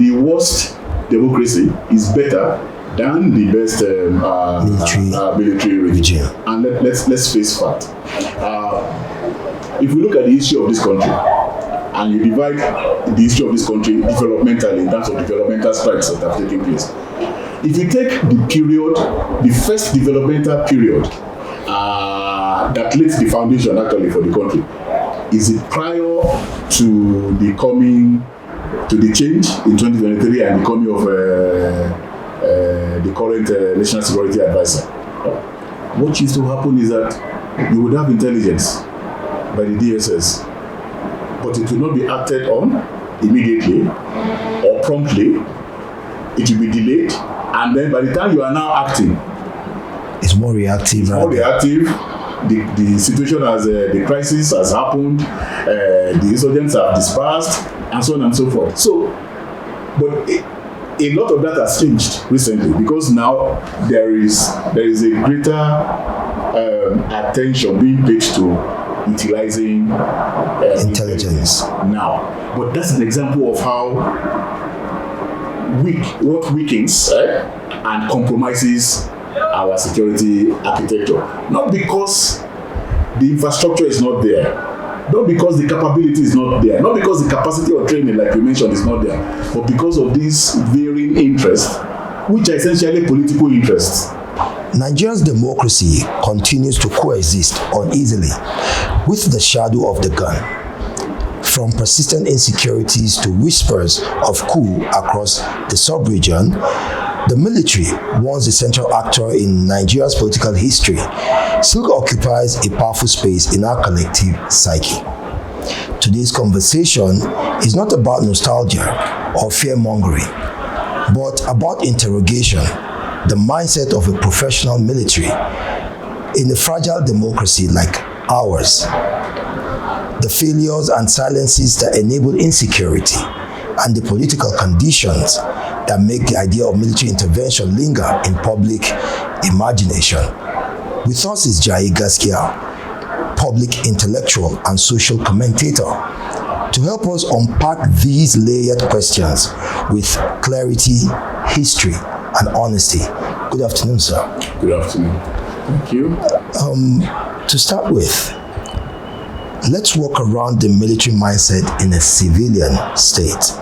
the worst democracy is better than the best military regime. And let's face fact. If we look at the history of this country, and you divide the history of this country developmentally in terms of developmental strides that have taken place, if you take the first developmental period that lays the foundation actually for the country, is it prior to the change in 2023 and the coming of the current National Security Advisor? What used to happen is that you would have intelligence by the DSS, but it will not be acted on immediately or promptly. It will be delayed, and then by the time you are now acting, it's more reactive. The situation has the crisis has happened, the insurgents have dispersed, and so on and so forth. So, but a lot of that has changed recently, because now there is a greater attention being paid to utilizing intelligence now. But that's an example of how what weakens and compromises our security architecture. Not because the infrastructure is not there, not because the capability is not there, not because the capacity of training, like you mentioned, is not there, but because of these varying interests, which are essentially political interests. Nigeria's democracy continues to coexist uneasily with the shadow of the gun. From persistent insecurities to whispers of coup across the sub-region, the military, once a central actor in Nigeria's political history, still occupies a powerful space in our collective psyche. Today's conversation is not about nostalgia or fear-mongering, but about interrogation, the mindset of a professional military in a fragile democracy like ours, the failures and silences that enable insecurity, and the political conditions that make the idea of military intervention linger in public imagination. With us is Jaye Gaskia, public intellectual and social commentator, to help us unpack these layered questions with clarity, history, and honesty. Good afternoon, sir. Good afternoon. Thank you. To start with, let's walk around the military mindset in a civilian state.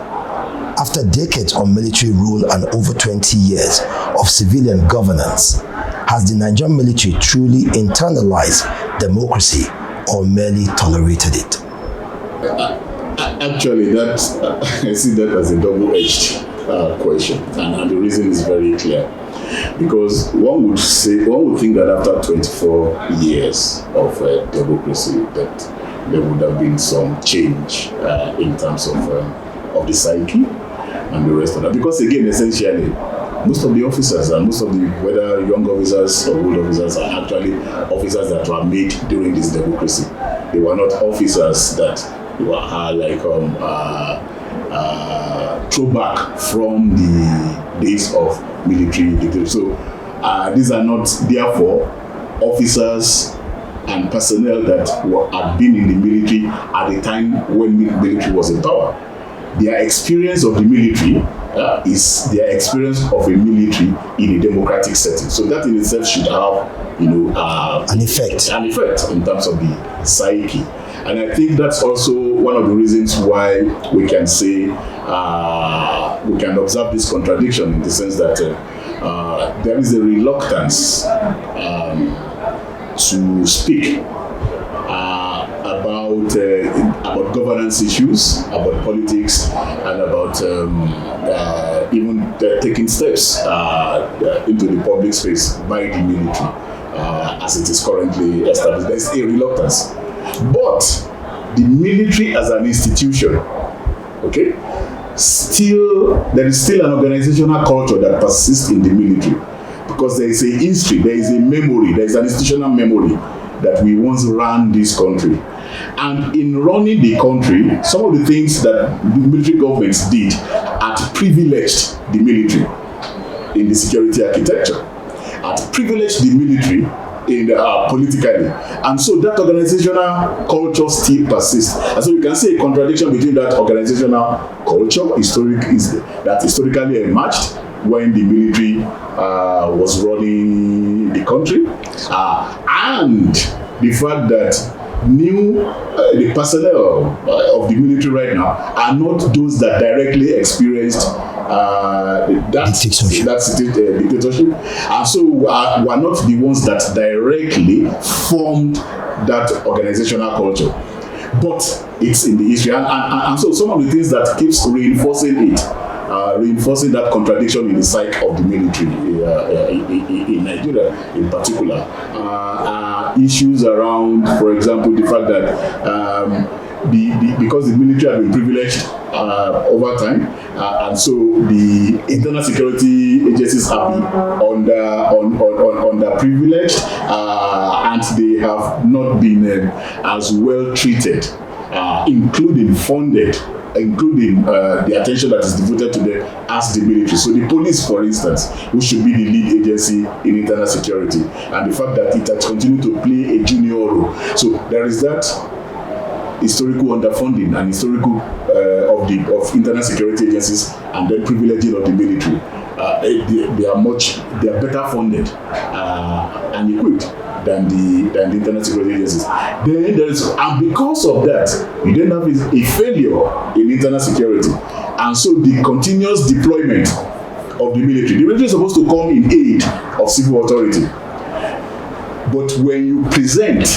After decades of military rule and over 20 years of civilian governance, has the Nigerian military truly internalized democracy or merely tolerated it? Actually, I see that as a double-edged question, and the reason is very clear. Because one would think that after 24 years of democracy, that there would have been some change in terms of the psyche and the rest of that. Because again, essentially, most of the officers and most of the, whether young officers or old officers, are actually officers that were made during this democracy. They were not officers that were throwback from the days of military dictatorship. So these are not, therefore, officers and personnel that had been in the military at the time when the military was in power. Their experience of the military is their experience of a military in a democratic setting. So that in itself should have, an effect in terms of the psyche. And I think that's also one of the reasons why we can say we can observe this contradiction, in the sense that there is a reluctance to speak about governance issues, about politics, and about even taking steps into the public space by the military as it is currently established. There is a reluctance. But the military as an institution, there is still an organizational culture that persists in the military, because there is a history, there is a memory, there is an institutional memory that we once ran this country. And in running the country, some of the things that the military governments did had privileged the military in the security architecture, had privileged the military politically, and so that organizational culture still persists. And so you can see a contradiction between that organizational culture that historically emerged when the military was running the country, and the fact that the personnel of the military right now are not those that directly experienced dictatorship, and so were not the ones that directly formed that organizational culture, but it's in the history, and so some of the things that keeps reinforcing that contradiction in the psyche of the military in Nigeria in particular are issues around, for example, the fact that because the military have been privileged over time, and so the internal security agencies have been underprivileged, and they have not been as well treated, including funded, including the attention that is devoted to them as the military. So the police, for instance, which should be the lead agency in internal security, and the fact that it has continued to play a junior role. So there is that historical underfunding and historical of internal security agencies, and then privileging of the military. They are better funded and equipped than the internal security agencies. Then there is, and because of that, you then have a failure in internal security, and so the continuous deployment of the military. The military is supposed to come in aid of civil authority, but when you present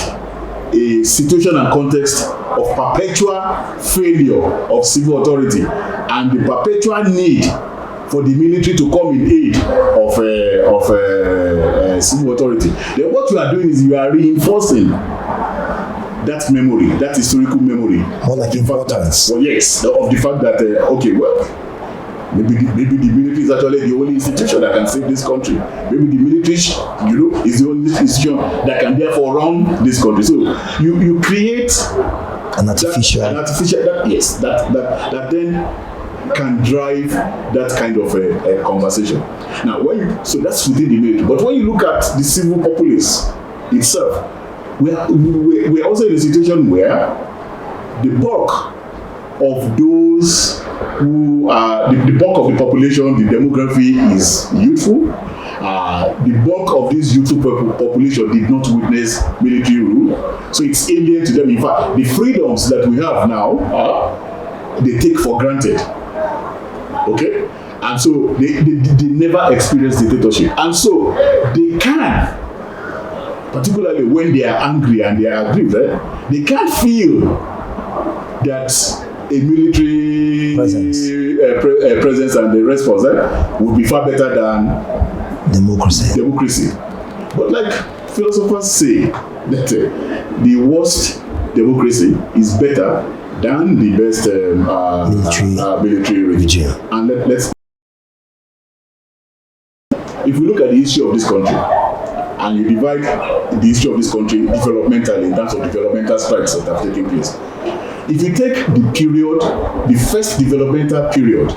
a situation and context of perpetual failure of civil authority and the perpetual need for the military to come in aid of civil authority, then what you are doing is you are reinforcing that memory, that historical memory. More like importance. Of the fact that maybe the military is actually the only institution that can save this country. Maybe the military, is the only institution that can therefore run this country. So you create an artificial that then can drive that kind of a conversation. Now, so that's within the military. But when you look at the civil populace itself, we're also in a situation where the bulk of those who are the bulk of the population, the demography is youthful. The bulk of this youthful population did not witness military rule, so it's alien to them. In fact, the freedoms that we have now, they take for granted. Okay, and so they never experience dictatorship, and so they can, particularly when they are angry and they are aggrieved, they can't feel that a military presence and the response would be far better than democracy. But like philosophers say, that the worst democracy is better than the best military regime. And let's, if we look at the history of this country, and you divide the history of this country developmentally in terms of developmental strikes that have taken place. If you take the first developmental period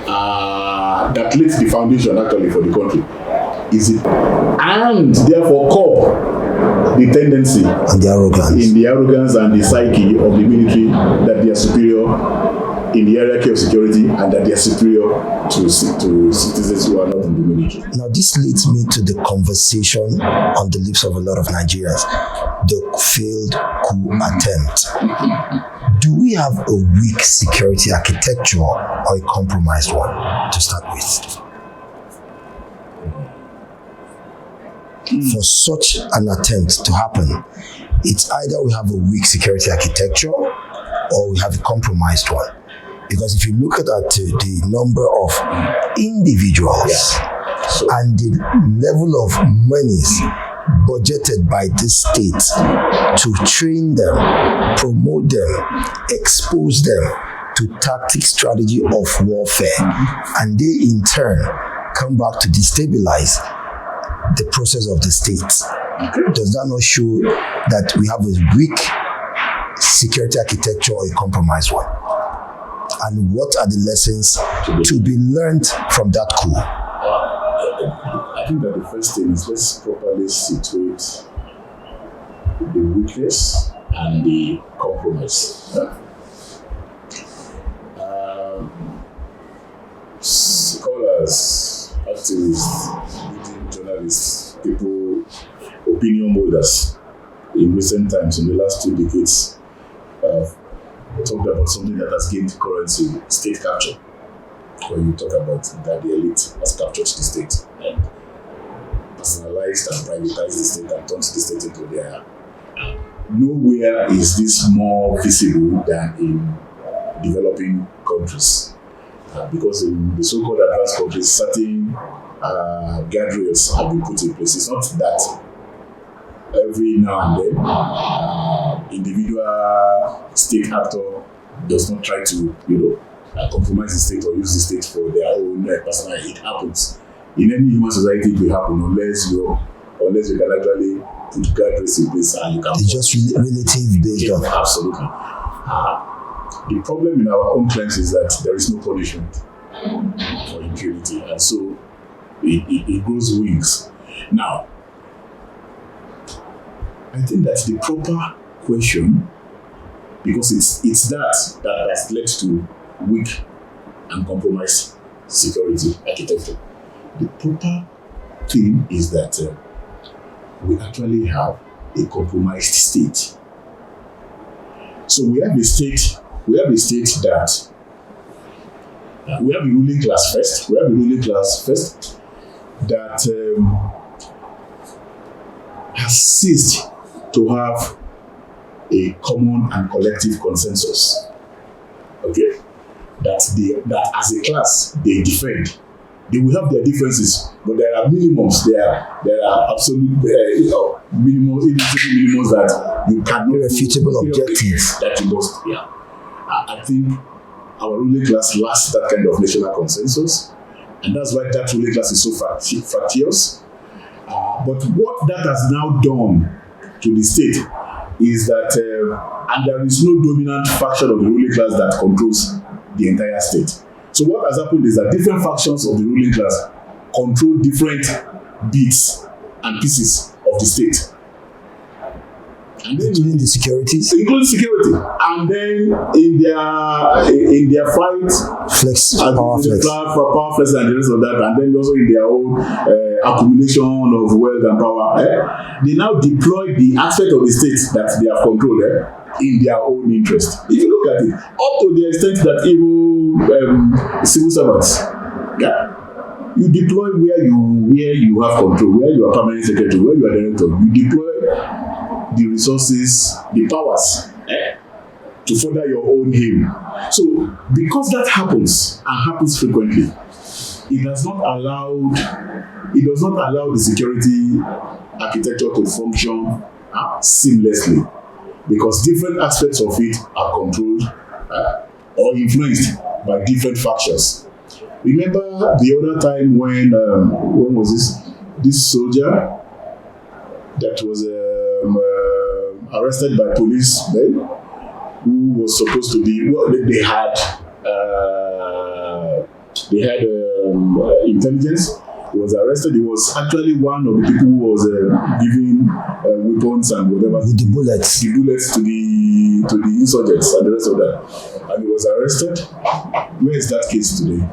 that laid the foundation actually for the country, and therefore curb the tendency and the arrogance and the psyche of the military that they are superior in the hierarchy of security and that they are superior to citizens who are not in the military. Now, this leads me to the conversation on the lips of a lot of Nigerians, the failed coup attempt. Do we have a weak security architecture or a compromised one to start with? For such an attempt to happen, it's either we have a weak security architecture or we have a compromised one. Because if you look at the number of individuals and the level of monies budgeted by this state to train them, promote them, expose them to tactic strategy of warfare, and they in turn come back to destabilize the process of the state. Does that not show that we have a weak security architecture or a compromised one? And what are the lessons to be learned from that coup? I think that the first thing is let's properly situate the weakness and the compromise. Scholars, activists, journalists, people, opinion holders in recent times, in the last 2 decades, talked about something that has gained currency, state capture. When you talk about that the elite has captured the state and personalized and privatized the state and turned the state into their. Nowhere is this more visible than in developing countries. Because in the so-called advanced countries, certain guardrails have been put in place. It's not that every now and then individual state actor does not try to, compromise the state or use the state for their own personal. It happens. In any human society, it will happen unless you can actually put guardrails in place and you can. It's just relative based on. Absolutely. The problem in our own times is that there is no punishment for impunity, and so it grows wings. Now, I think that's the proper question, because it's that has led to weak and compromised security architecture. The proper thing is that we actually have a compromised state. So we have a state that we have a ruling class first. We have a ruling class first that has ceased to have a common and collective consensus. Okay, that as a class they defend. They will have their differences, but there are minimums. There are absolute minimums, irrefutable minimums that you cannot. Irrefutable objectives that you must. Yeah, I think our ruling class lacks that kind of national consensus, and that's why that ruling class is so fractious. But what that has now done to the state is that, and there is no dominant faction of the ruling class that controls the entire state. So what has happened is that different factions of the ruling class control different bits and pieces of the state. And then, including the securities, and then in their fight, power flex and the rest of that, and then also in their own accumulation of wealth and power, they now deploy the aspect of the state that they have controlled in their own interest. If you look at it, up to the extent that even civil servants, you deploy where you have control, where you are permanent secretary, where you are director, you deploy the resources, the powers to further your own aim. So because that happens and happens frequently, it does not allow the security architecture to function seamlessly, because different aspects of it are controlled or influenced by different factions. Remember the other time when was this soldier that was arrested by police then, who was supposed to be, they had intelligence. He was arrested. He was actually one of the people who was giving weapons and whatever, with the bullets to the insurgents and the rest of that, and he was arrested. Where is that case today?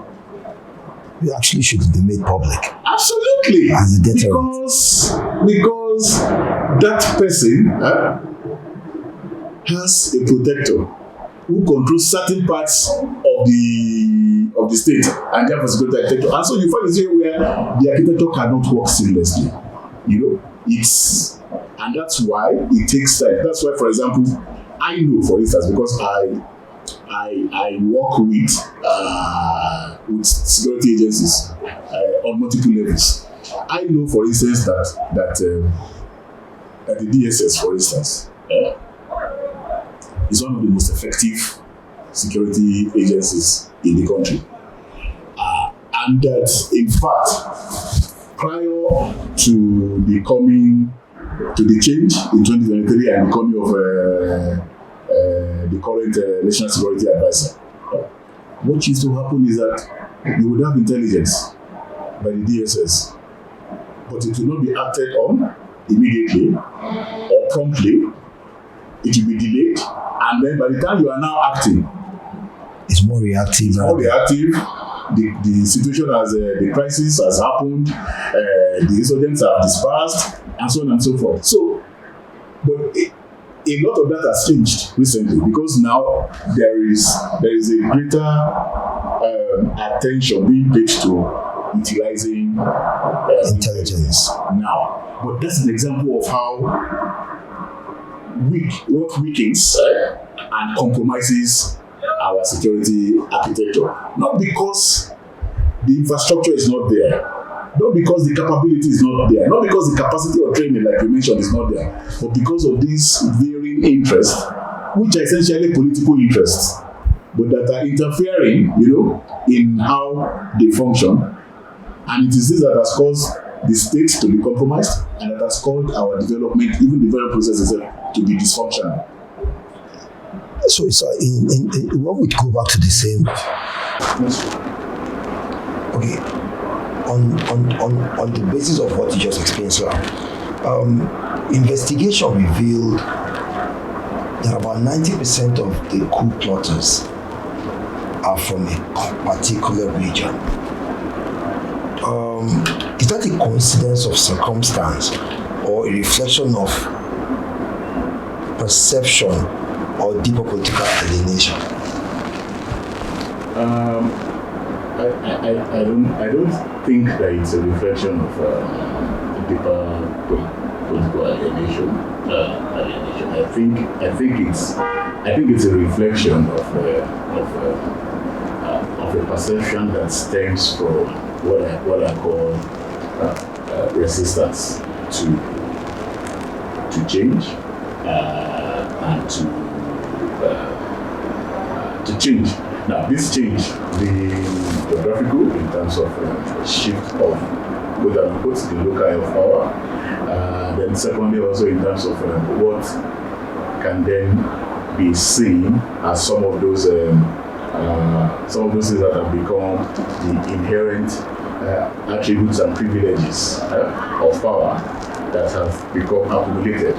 It actually should be made public. Absolutely, as a deterrent. because that person has a protector who controls certain parts of the state, and therefore security architecture. And so you find a situation where the architecture cannot work seamlessly. And that's why it takes time. That's why, for example, I know, for instance, because I work with security agencies on multiple levels. I know, for instance, that the DSS, for instance, is one of the most effective security agencies in the country. And that, in fact, prior to the change in 2023 and the coming of the current National Security Advisor, what used to happen is that you would have intelligence by the DSS, but it will not be acted on immediately or promptly. It will be delayed, and then by the time you are now acting, It's more reactive. more reactive. The situation has the crisis has happened, the insurgents have dispersed, and so on and so forth. So, but a lot of that has changed recently because now there is a greater attention being paid to utilizing Intelligence. now. But that's an example of how what weakens and compromises our security architecture. Not because the infrastructure is not there, not because the capability is not there, not because the capacity of training, like you mentioned, is not there, but because of these varying interests, which are essentially political interests, but that are interfering, in how they function. And it is this that has caused the state to be compromised, and that has caused our development, even the development process itself, to be dysfunctional. So it's when we go back to the same. Okay, on the basis of what you just explained, sir, investigation revealed that about 90% of the coup plotters are from a particular region. Is that a coincidence of circumstance or a reflection of perception or deeper political alienation? I don't think that it's a reflection of deeper political alienation. I think it's a reflection of a perception that stems from what I call resistance to change and to change. Now, this change, the geographical in terms of shift of quote unquote the local of power, then secondly also in terms of what can then be seen as some of those things that have become the inherent attributes and privileges of power that have become accumulated,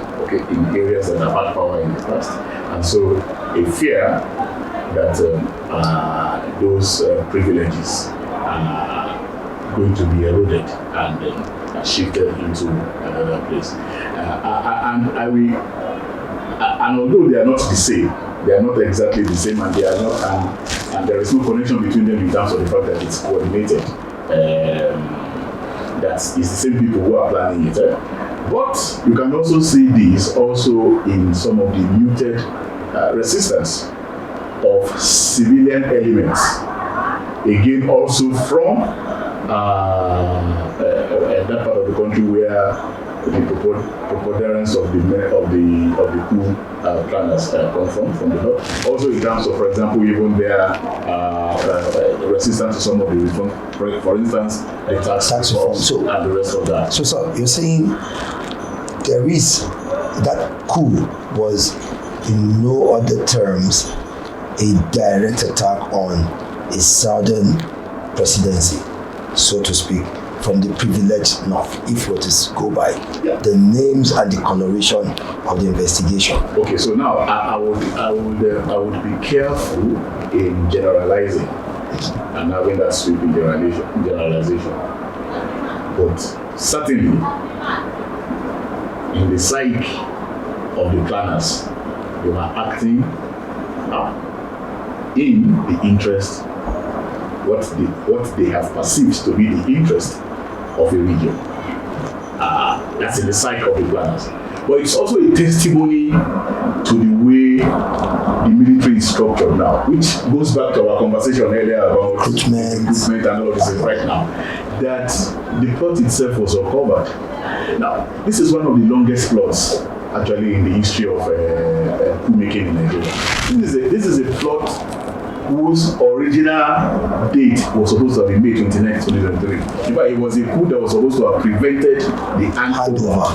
in areas that have had power in the past, and so a fear that those privileges are going to be eroded and shifted into another place. And although they are not the same, they are not exactly the same, and they are not, and there is no connection between them in terms of the fact that it's coordinated. That it's the same people who are planning it. But you can also see this also in some of the muted resistance of civilian elements. Again, also from that part of the country where the preponderance of the coup planners come from the north. Also in terms of, for example, even their resistance to some of the reforms, for instance, the tax reform and the rest of that. So, sir, you're saying there is that coup was in no other terms a direct attack on a southern presidency, so to speak, from the privileged north, if what is go by the names and the coloration of the investigation. Okay, so now I would be careful in generalizing and having that sweeping generalization. But certainly, in the psyche of the planners, they were acting in the interest, what they have perceived to be the interest of a region. That's in the psyche of the planners. But it's also a testimony to the way the military is structured now, which goes back to our conversation earlier about recruitment and all of this right now, that the plot itself was uncovered. Now, this is one of the longest plots actually in the history of coup making in Nigeria. This is a plot whose original date was supposed to have been May 29, 2023. In fact, it was a coup that was supposed to have prevented the handover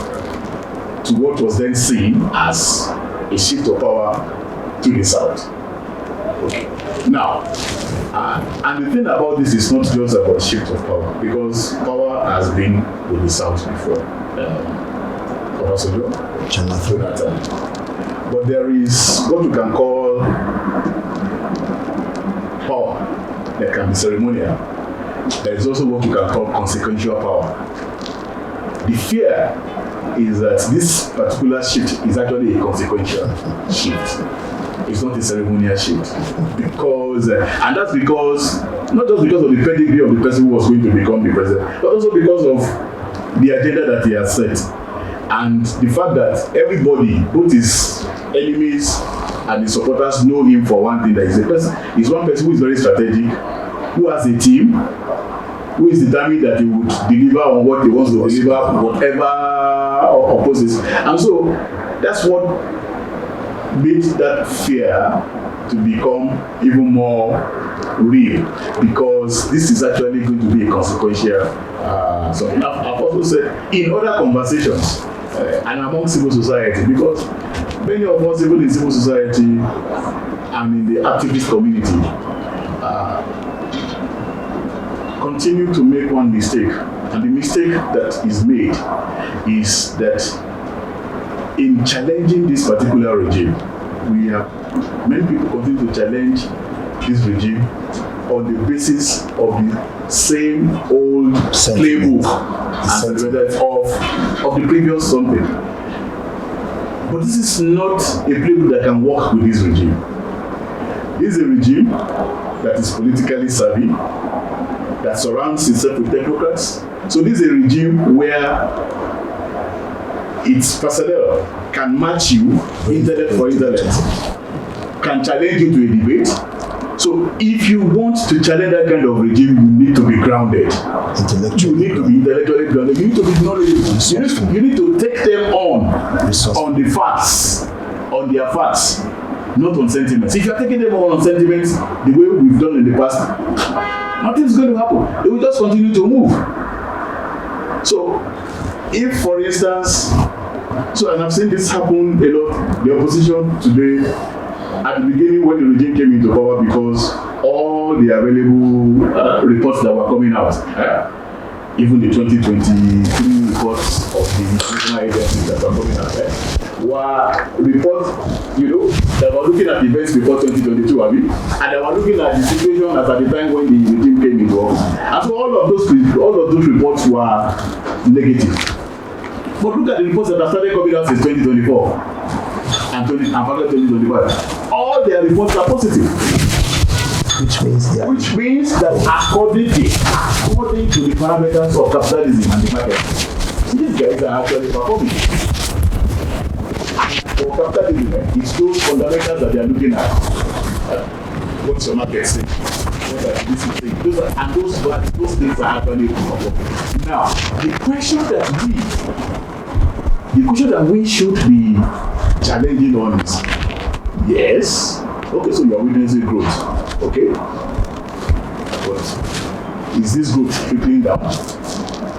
to what was then seen as a shift of power to the south. Okay. Now, and the thing about this is not just about shift of power, because power has been with the south before. Jonathan. But there is what you can call power that can be ceremonial. There is also what you can call consequential power. The fear is that this particular shift is actually a consequential shift. It's not a ceremonial shift. Because, and that's because, not just because of the pedigree of the person who was going to become the president, but also because of the agenda that he has set. And the fact that everybody, both his enemies and his supporters, know him for one thing, that he's one person who is very strategic, who has a team, who is determined that he would deliver on what he wants to deliver, whatever opposes. And so that's what made that fear to become even more real, because this is actually going to be a consequential. So I've also said in other conversations and among civil society, because many of us, even in civil society and in the activist community, continue to make one mistake. And the mistake that is made is that in challenging this particular regime, many people continue to challenge this regime on the basis of the same old playbook and of the previous something. But this is not a playbook that can work with this regime. This is a regime that is politically savvy, that surrounds itself with technocrats. So this is a regime where its personnel can match you intellect for intellect, can challenge you to a debate. So if you want to challenge that kind of regime, you need to be grounded. You need to be intellectually grounded. You need to be knowledgeable. You need to take them on the facts, on their facts, not on sentiments. If you are taking them on sentiments, the way we've done in the past, nothing's going to happen. They will just continue to move. So, if, for instance, and I've seen this happen a lot, the opposition today, at the beginning when the regime came into power, because all the available reports that were coming out, even the 2023 reports of the international agencies that were coming out, were reports, that were looking at events before 2022, and they were looking at the situation as at the time when the regime came into office. And so all of those reports were negative. But look at the reports that have started coming out since 2024 and 2025. All their reports are positive. Which means that according to the parameters of capitalism and the market, these guys are actually performing. For capitalism, it's those fundamentals that they are looking at. What's your market saying? What are this thing? Those things are actually performing. Now, the question that we should be challenging on is, yes, okay, so you are witnessing growth, okay? But is this growth trickling down?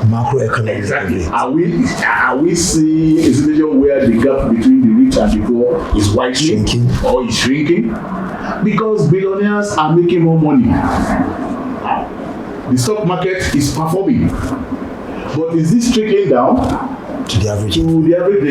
Macroeconomic. Exactly. Are we seeing a situation where the gap between the rich and the poor is widening or is shrinking? Because billionaires are making more money. The stock market is performing. But is this trickling down to the average